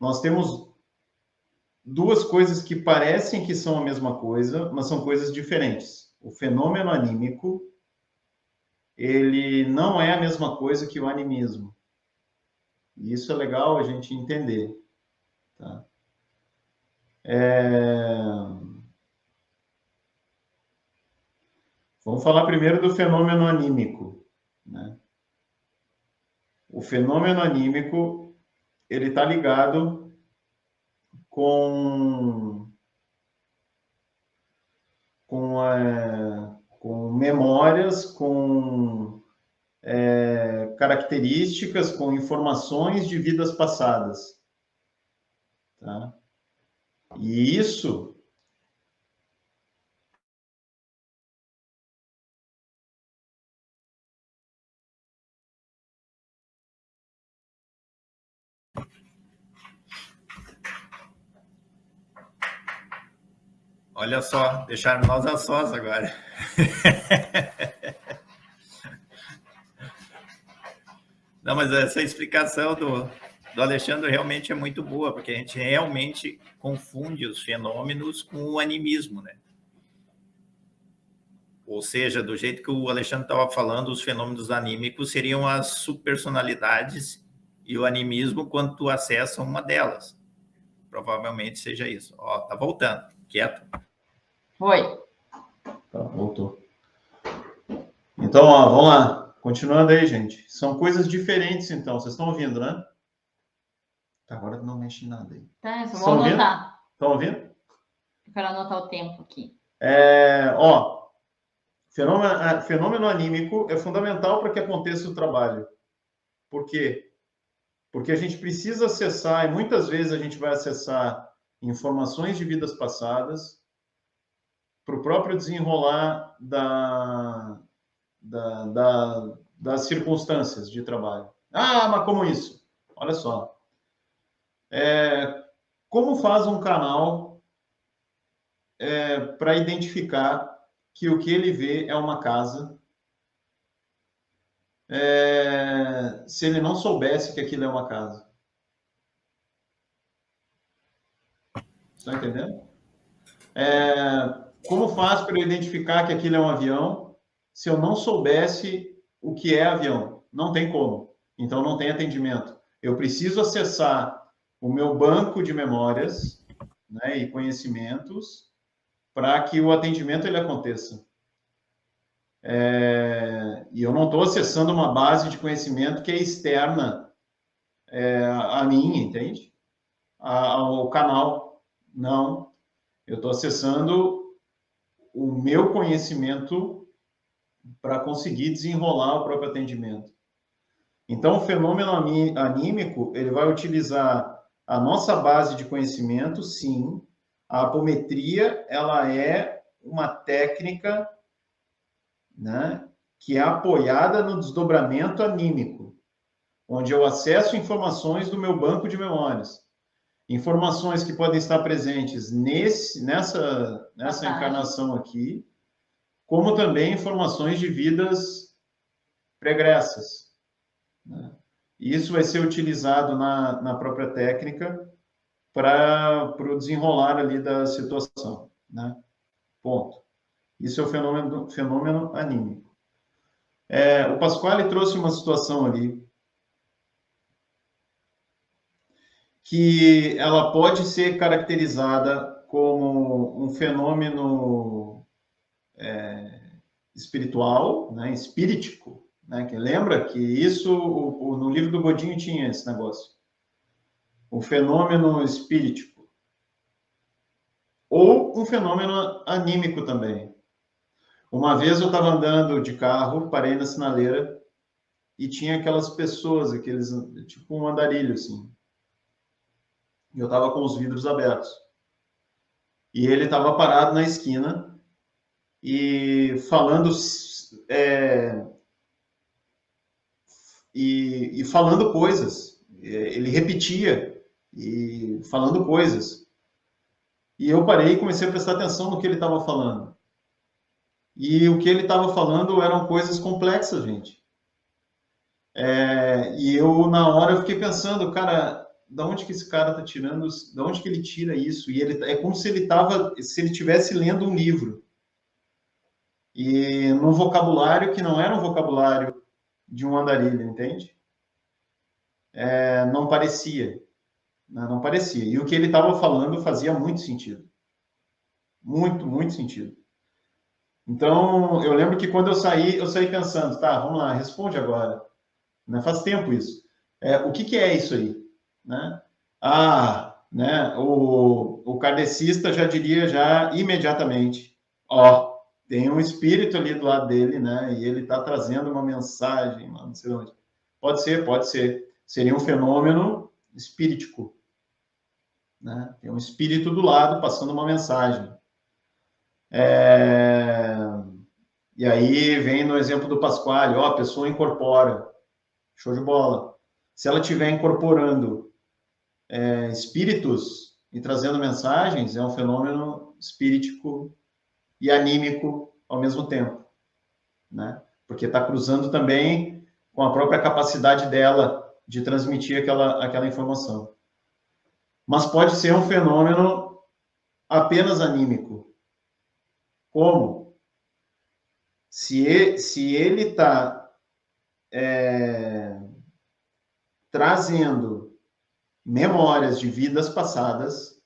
nós temos duas coisas que parecem que são a mesma coisa, mas são coisas diferentes. O fenômeno anímico, ele não é a mesma coisa que o animismo. E isso é legal a gente entender. Tá? Vamos falar primeiro do fenômeno anímico. Né? O fenômeno anímico, ele está ligado com memórias, com características, com informações de vidas passadas. Tá? E isso Olha só, deixaram nós a sós agora. Não, mas essa explicação do Alexandre realmente é muito boa, porque a gente realmente confunde os fenômenos com o animismo, né? Ou seja, do jeito que o Alexandre estava falando, os fenômenos anímicos seriam as subpersonalidades e o animismo quando tu acessa uma delas. Provavelmente seja isso. Ó, tá voltando. Quieto. Foi. Tá, voltou. Então, ó, vamos lá. Continuando aí, gente. São coisas diferentes, então. Vocês estão ouvindo, né? Agora não mexe em nada aí. Tá, só vou anotar. Estão ouvindo? Eu quero anotar o tempo aqui. Fenômeno anímico é fundamental para que aconteça o trabalho. Por quê? Porque a gente precisa acessar, e muitas vezes a gente vai acessar informações de vidas passadas para o próprio desenrolar das circunstâncias de trabalho. Ah, mas como isso? Olha só. Como faz um canal para identificar que o que ele vê é uma casa, se ele não soubesse que aquilo é uma casa? Está entendendo? Como faz para eu identificar que aquilo é um avião se eu não soubesse o que é avião? Não tem como. Então, não tem atendimento. Eu preciso acessar o meu banco de memórias, né, e conhecimentos para que o atendimento ele aconteça. E eu não estou acessando uma base de conhecimento que é externa a mim, entende? Ao canal. Não. Eu estou acessando o meu conhecimento para conseguir desenrolar o próprio atendimento. Então, o fenômeno anímico, ele vai utilizar a nossa base de conhecimento, sim. A apometria, ela é uma técnica, né, que é apoiada no desdobramento anímico, onde eu acesso informações do meu banco de memórias. Informações que podem estar presentes nessa encarnação aqui, como também informações de vidas pregressas. Né? Isso vai ser utilizado na própria técnica para o desenrolar ali da situação. Né? Ponto. Isso é o fenômeno anímico. O Pasquale trouxe uma situação ali que ela pode ser caracterizada como um fenômeno espiritual, né, espíritico, né, que lembra que isso, no livro do Godinho tinha esse negócio, o fenômeno espíritico, ou um fenômeno anímico também. Uma vez eu estava andando de carro, parei na sinaleira e tinha aquelas pessoas, tipo um andarilho, assim. Eu estava com os vidros abertos. E ele estava parado na esquina e falando falando coisas. Ele repetia e falando coisas. E eu parei e comecei a prestar atenção no que ele estava falando. E o que ele estava falando eram coisas complexas, gente. E eu, na hora, eu fiquei pensando, cara, da onde que esse cara está tirando, da onde que ele tira isso? E ele é como se ele tivesse lendo um livro. E num vocabulário que não era um vocabulário de um andarilho, entende? Não parecia. Não parecia. E o que ele estava falando fazia muito sentido. Muito, muito sentido. Então, eu lembro que quando eu saí pensando, tá, vamos lá, responde agora. Né? Faz tempo isso. O que é isso aí? Né? Né? O kardecista já diria já imediatamente, ó, tem um espírito ali do lado dele, né? E ele está trazendo uma mensagem, não sei onde. Pode ser. Seria um fenômeno espíritico. Né? Tem um espírito do lado passando uma mensagem. E aí vem no exemplo do Pasquale, ó, a pessoa incorpora. Show de bola. Se ela estiver incorporando espíritos e trazendo mensagens, é um fenômeno espíritico e anímico ao mesmo tempo, né? Porque está cruzando também com a própria capacidade dela de transmitir aquela informação. Mas pode ser um fenômeno apenas anímico. Como? Se ele está trazendo memórias de vidas passadas,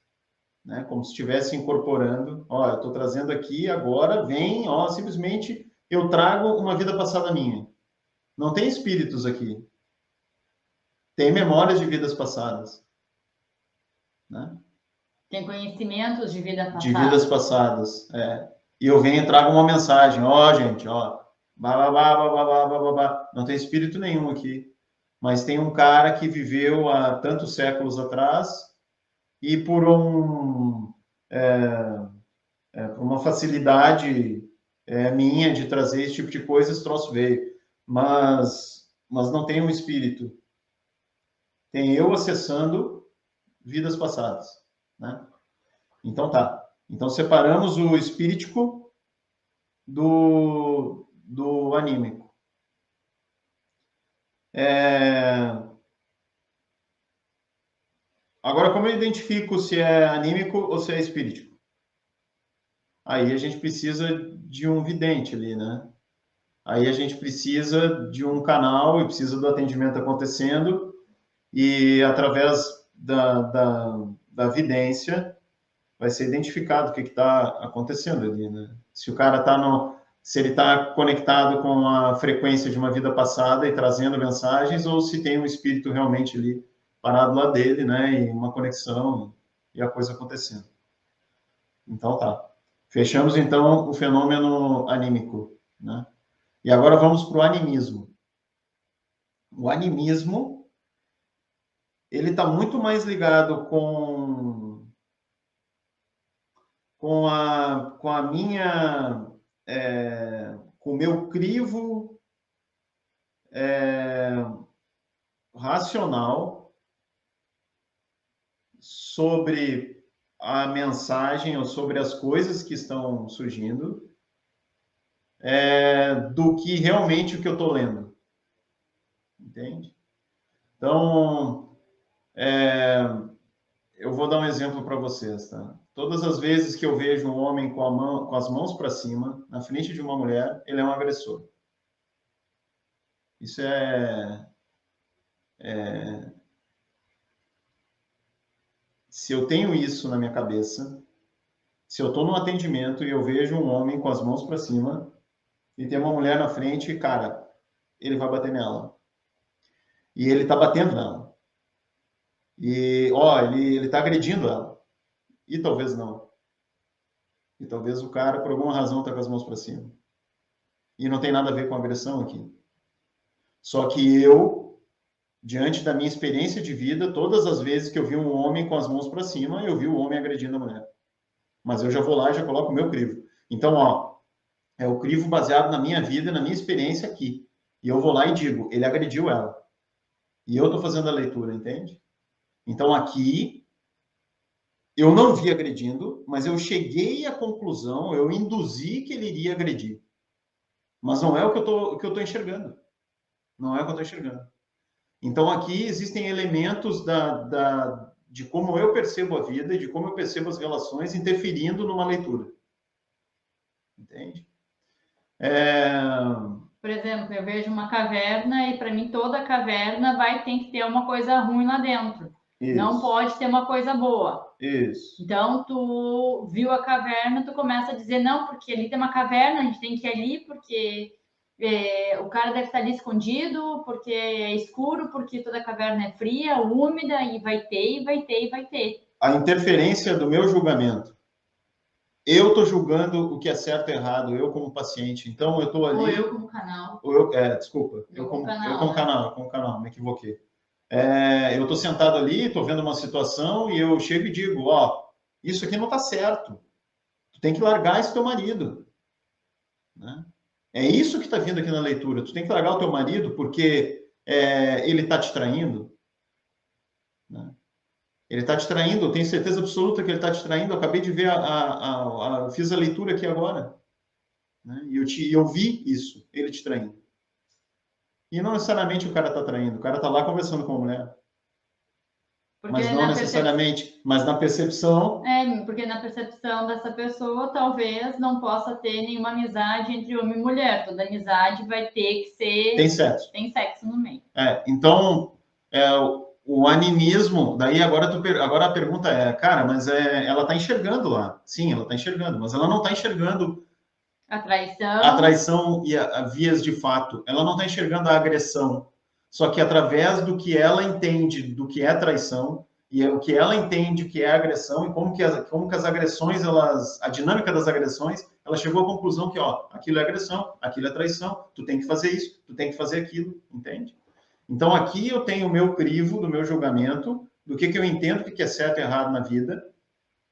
né, como se estivesse incorporando, ó, eu estou trazendo aqui, agora vem, ó, simplesmente eu trago uma vida passada minha. Não tem espíritos aqui. Tem memórias de vidas passadas. Né? Tem conhecimentos de vida passada. De vidas passadas, E eu venho e trago uma mensagem, ó, gente, ó, não tem espírito nenhum aqui. Mas tem um cara que viveu há tantos séculos atrás e por uma facilidade minha de trazer esse tipo de coisa, esse troço veio. Mas não tem um espírito. Tem eu acessando vidas passadas. Né? Então tá. Então separamos o espíritico do anímico. Agora, como eu identifico se é anímico ou se é espíritico? Aí a gente precisa de um vidente ali, né? Aí a gente precisa de um canal e precisa do atendimento acontecendo e através da vidência vai ser identificado o que está acontecendo ali, né? Se o cara se ele está conectado com a frequência de uma vida passada e trazendo mensagens ou se tem um espírito realmente ali parado lá dele, né? E uma conexão e a coisa acontecendo. Então tá. Fechamos então o fenômeno anímico, né? E agora vamos para o animismo. O animismo, ele está muito mais ligado com a minha, com o meu crivo racional sobre a mensagem ou sobre as coisas que estão surgindo, do que realmente o que eu estou lendo. Entende? Então, eu vou dar um exemplo para vocês, tá? Todas as vezes que eu vejo um homem com as mãos para cima, na frente de uma mulher, ele é um agressor. Isso se eu tenho isso na minha cabeça, se eu estou no atendimento e eu vejo um homem com as mãos para cima e tem uma mulher na frente, cara, ele vai bater nela. E ele está batendo nela. E, ele está agredindo ela. E talvez não. E talvez o cara, por alguma razão, está com as mãos para cima. E não tem nada a ver com agressão aqui. Só que eu, diante da minha experiência de vida, todas as vezes que eu vi um homem com as mãos para cima, eu vi o homem agredindo a mulher. Mas eu já vou lá e já coloco o meu crivo. Então, é o crivo baseado na minha vida, na minha experiência aqui. E eu vou lá e digo, ele agrediu ela. E eu estou fazendo a leitura, entende? Então, aqui, eu não vi agredindo, mas eu cheguei à conclusão, eu induzi que ele iria agredir. Mas não é o que eu estou enxergando. Não é o que eu estou enxergando. Então, aqui existem elementos de como eu percebo a vida e de como eu percebo as relações interferindo numa leitura. Entende? Por exemplo, eu vejo uma caverna e para mim toda caverna vai ter que ter uma coisa ruim lá dentro. Isso. Não pode ter uma coisa boa. Isso. Então, tu viu a caverna, tu começa a dizer, não, porque ali tem uma caverna, a gente tem que ir ali, porque o cara deve estar ali escondido, porque é escuro, porque toda caverna é fria, úmida, e vai ter, e vai ter, e vai ter. A interferência do meu julgamento. Eu estou julgando o que é certo e errado, eu como paciente. Então, eu estou ali... Ou eu como canal. Desculpa. Eu como canal, me equivoquei. Eu estou sentado ali, estou vendo uma situação e eu chego e digo, ó, isso aqui não está certo. Tu tem que largar esse teu marido. Né? É isso que está vindo aqui na leitura. Tu tem que largar o teu marido porque ele está te traindo. Né? Ele está te traindo, eu tenho certeza absoluta que ele está te traindo. Eu acabei de ver, fiz a leitura aqui agora. Né? E eu vi isso, ele te traindo. E não necessariamente o cara está traindo, o cara está lá conversando com a mulher. Porque mas não necessariamente, mas na percepção... porque na percepção dessa pessoa, talvez não possa ter nenhuma amizade entre homem e mulher. Toda amizade vai ter que ser... Tem sexo. Tem sexo no meio. Então, o animismo, daí agora a pergunta é, cara, mas ela está enxergando lá. Sim, ela está enxergando, mas ela não está enxergando a traição e a vias de fato. Ela não está enxergando a agressão. Só que através do que ela entende do que é traição e o que ela entende que é agressão e como que as agressões, a dinâmica das agressões, ela chegou à conclusão que, ó, aquilo é agressão, aquilo é traição, tu tem que fazer isso, tu tem que fazer aquilo, entende? Então aqui eu tenho o meu crivo do meu julgamento, do que eu entendo que é certo e errado na vida,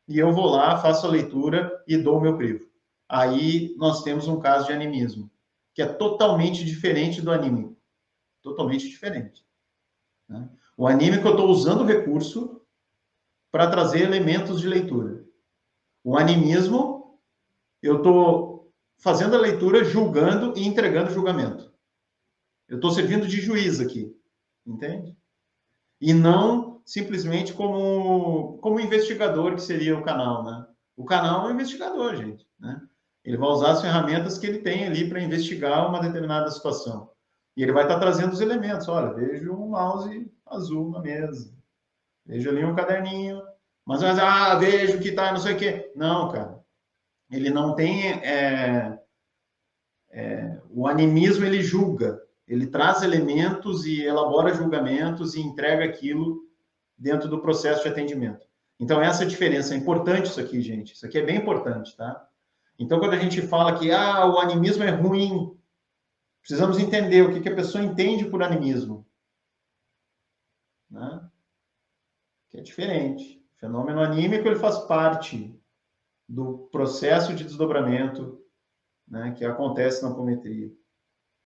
e eu vou lá, faço a leitura e dou o meu crivo. Aí nós temos um caso de animismo, que é totalmente diferente do anímico. Totalmente diferente. Né? O anímico, eu estou usando o recurso para trazer elementos de leitura. O animismo, eu estou fazendo a leitura, julgando e entregando julgamento. Eu estou servindo de juiz aqui, entende? E não simplesmente como investigador, que seria o canal, né? O canal é um investigador, gente, né? Ele vai usar as ferramentas que ele tem ali para investigar uma determinada situação. E ele vai estar trazendo os elementos. Olha, vejo um mouse azul na mesa. Vejo ali um caderninho. Mas vejo que tá não sei o quê. Não, cara. Ele não tem... o animismo, ele julga. Ele traz elementos e elabora julgamentos e entrega aquilo dentro do processo de atendimento. Então, essa é a diferença. É importante isso aqui, gente. Isso aqui é bem importante, tá? Então, quando a gente fala que o animismo é ruim, precisamos entender o que a pessoa entende por animismo. Né? Que é diferente. O fenômeno anímico, ele faz parte do processo de desdobramento, né, que acontece na apometria.